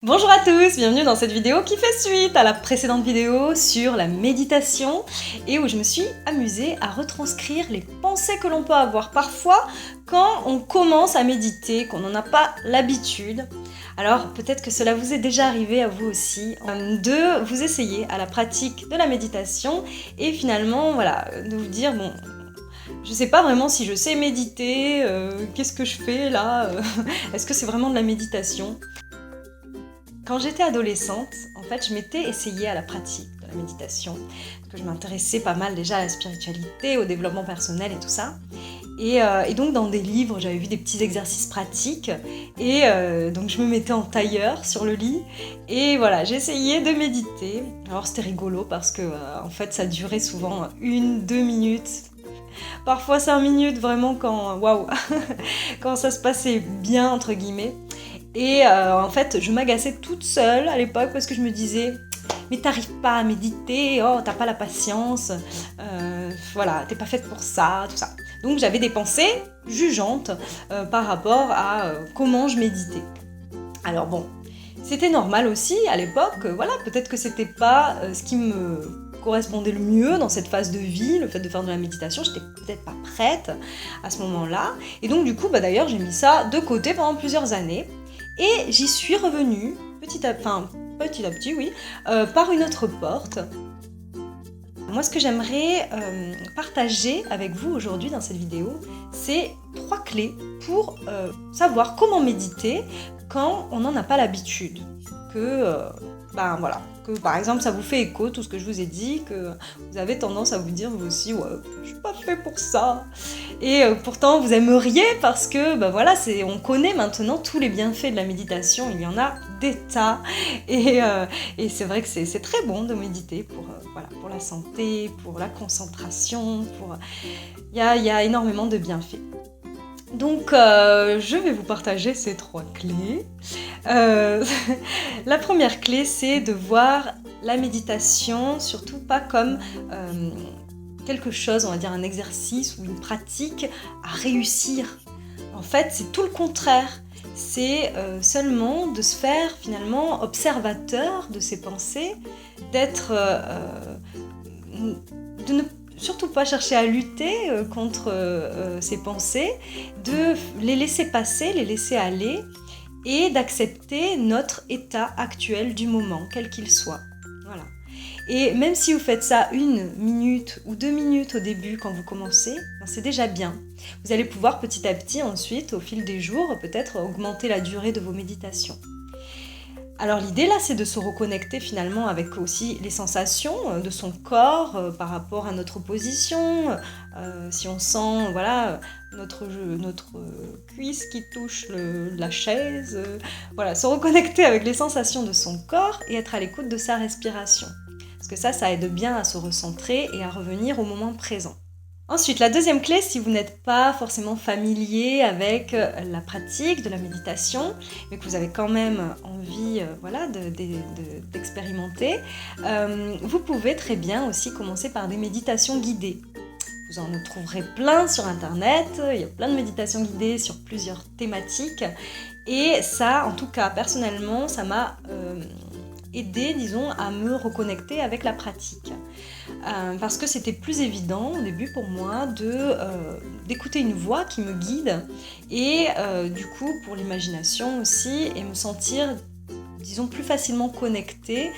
Bonjour à tous, bienvenue dans cette vidéo qui fait suite à la précédente vidéo sur la méditation et où je me suis amusée à retranscrire les pensées que l'on peut avoir parfois quand on commence à méditer, qu'on n'en a pas l'habitude. Alors peut-être que cela vous est déjà arrivé à vous aussi de vous essayer à la pratique de la méditation et finalement de vous dire bon, je sais pas vraiment si je sais méditer, qu'est-ce que je fais là, est-ce que c'est vraiment de la méditation ? Quand j'étais adolescente, en fait, je m'étais essayée à la pratique de la méditation, parce que je m'intéressais pas mal déjà à la spiritualité, au développement personnel et tout ça. Et donc dans des livres, j'avais vu des petits exercices pratiques, et donc je me mettais en tailleur sur le lit, et voilà, j'essayais de méditer. Alors c'était rigolo parce que en fait ça durait souvent 1-2 minutes, parfois 5 minutes vraiment quand, waouh, quand ça se passait bien entre guillemets. Et en fait, je m'agaçais toute seule à l'époque parce que je me disais « Mais t'arrives pas à méditer, oh, t'as pas la patience, voilà, t'es pas faite pour ça, tout ça. » Donc j'avais des pensées jugeantes par rapport à comment je méditais. Alors bon, c'était normal aussi à l'époque, voilà, peut-être que c'était pas ce qui me correspondait le mieux dans cette phase de vie, le fait de faire de la méditation, j'étais peut-être pas prête à ce moment-là. Et donc du coup, d'ailleurs, j'ai mis ça de côté pendant plusieurs années. Et j'y suis revenue, petit à petit, oui, par une autre porte. Moi, ce que j'aimerais partager avec vous aujourd'hui dans cette vidéo, c'est 3 clés pour savoir comment méditer quand on n'en a pas l'habitude. Que par exemple ça vous fait écho, tout ce que je vous ai dit, que vous avez tendance à vous dire vous aussi, ouais, je suis pas fait pour ça. Et pourtant vous aimeriez parce que on connaît maintenant tous les bienfaits de la méditation, il y en a des tas. Et c'est vrai que c'est très bon de méditer pour la santé, pour la concentration, il y a énormément de bienfaits. Donc, je vais vous partager ces 3 clés. La première clé, c'est de voir la méditation, surtout pas comme quelque chose, on va dire un exercice ou une pratique à réussir. En fait, c'est tout le contraire. C'est seulement de se faire finalement observateur de ses pensées, de ne surtout pas chercher à lutter contre ces pensées, de les laisser passer, les laisser aller et d'accepter notre état actuel du moment, quel qu'il soit. Voilà. Et même si vous faites ça 1 minute ou 2 minutes au début quand vous commencez, c'est déjà bien. Vous allez pouvoir petit à petit ensuite, au fil des jours, peut-être augmenter la durée de vos méditations. Alors l'idée là, c'est de se reconnecter finalement avec aussi les sensations de son corps par rapport à notre position. Si on sent notre cuisse qui touche la chaise, se reconnecter avec les sensations de son corps et être à l'écoute de sa respiration. Parce que ça aide bien à se recentrer et à revenir au moment présent. Ensuite, la deuxième clé, si vous n'êtes pas forcément familier avec la pratique de la méditation, mais que vous avez quand même envie d'expérimenter, vous pouvez très bien aussi commencer par des méditations guidées. Vous en trouverez plein sur internet, il y a plein de méditations guidées sur plusieurs thématiques, et ça, en tout cas, personnellement, ça m'a aidé, disons, à me reconnecter avec la pratique. Parce que c'était plus évident au début pour moi d'écouter une voix qui me guide et du coup pour l'imagination aussi et me sentir disons plus facilement connectée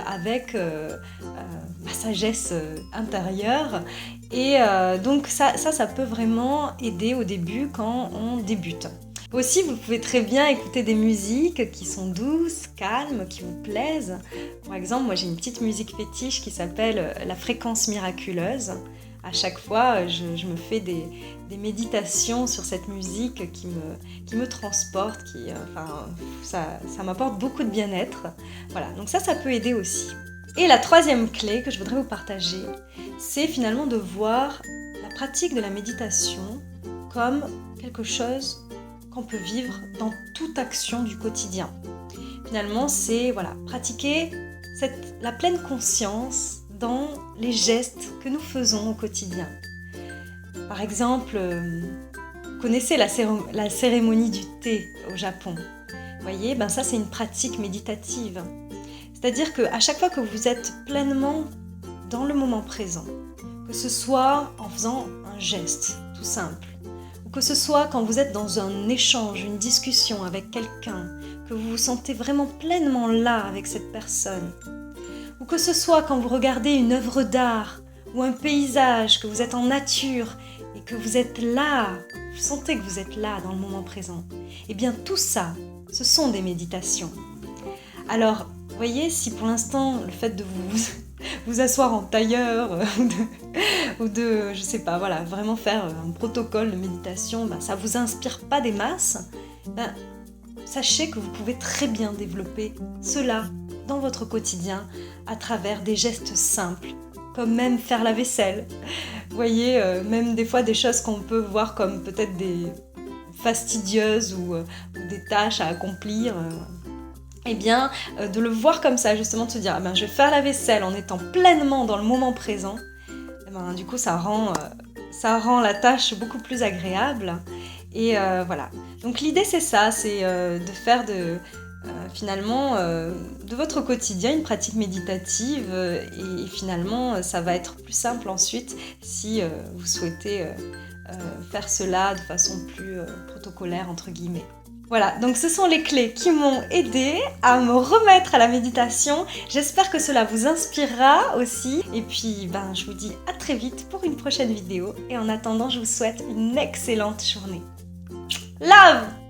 avec ma sagesse intérieure et donc ça peut vraiment aider au début quand on débute. Aussi, vous pouvez très bien écouter des musiques qui sont douces, calmes, qui vous plaisent. Par exemple, moi j'ai une petite musique fétiche qui s'appelle La fréquence miraculeuse. À chaque fois, je me fais des méditations sur cette musique qui me transporte, ça m'apporte beaucoup de bien-être. Voilà, donc ça peut aider aussi. Et la troisième clé que je voudrais vous partager, c'est finalement de voir la pratique de la méditation comme quelque chose qu'on peut vivre dans toute action du quotidien. Finalement, c'est pratiquer la pleine conscience dans les gestes que nous faisons au quotidien. Par exemple, vous connaissez la cérémonie du thé au Japon. voyez, ben ça c'est une pratique méditative. C'est-à-dire qu'à chaque fois que vous êtes pleinement dans le moment présent, que ce soit en faisant un geste tout simple, ou que ce soit quand vous êtes dans un échange, une discussion avec quelqu'un, que vous vous sentez vraiment pleinement là avec cette personne, ou que ce soit quand vous regardez une œuvre d'art ou un paysage, que vous êtes en nature et que vous êtes là, vous sentez que vous êtes là dans le moment présent, eh bien tout ça, ce sont des méditations. Alors, voyez, si pour l'instant le fait de vous asseoir en tailleur ou de, je sais pas, voilà, vraiment faire un protocole de méditation, ben, ça vous inspire pas des masses, ben, sachez que vous pouvez très bien développer cela dans votre quotidien à travers des gestes simples, comme même faire la vaisselle. Vous voyez, même des fois des choses qu'on peut voir comme peut-être des fastidieuses ou des tâches à accomplir. Eh bien, de le voir comme ça, justement, de se dire ah ben, je vais faire la vaisselle en étant pleinement dans le moment présent, eh ben, du coup ça rend la tâche beaucoup plus agréable. Et voilà. Donc l'idée c'est ça, c'est de faire finalement de votre quotidien une pratique méditative et finalement ça va être plus simple ensuite si vous souhaitez faire cela de façon plus protocolaire entre guillemets. Voilà, donc ce sont les clés qui m'ont aidée à me remettre à la méditation. J'espère que cela vous inspirera aussi. Et puis, je vous dis à très vite pour une prochaine vidéo. Et en attendant, je vous souhaite une excellente journée. Love!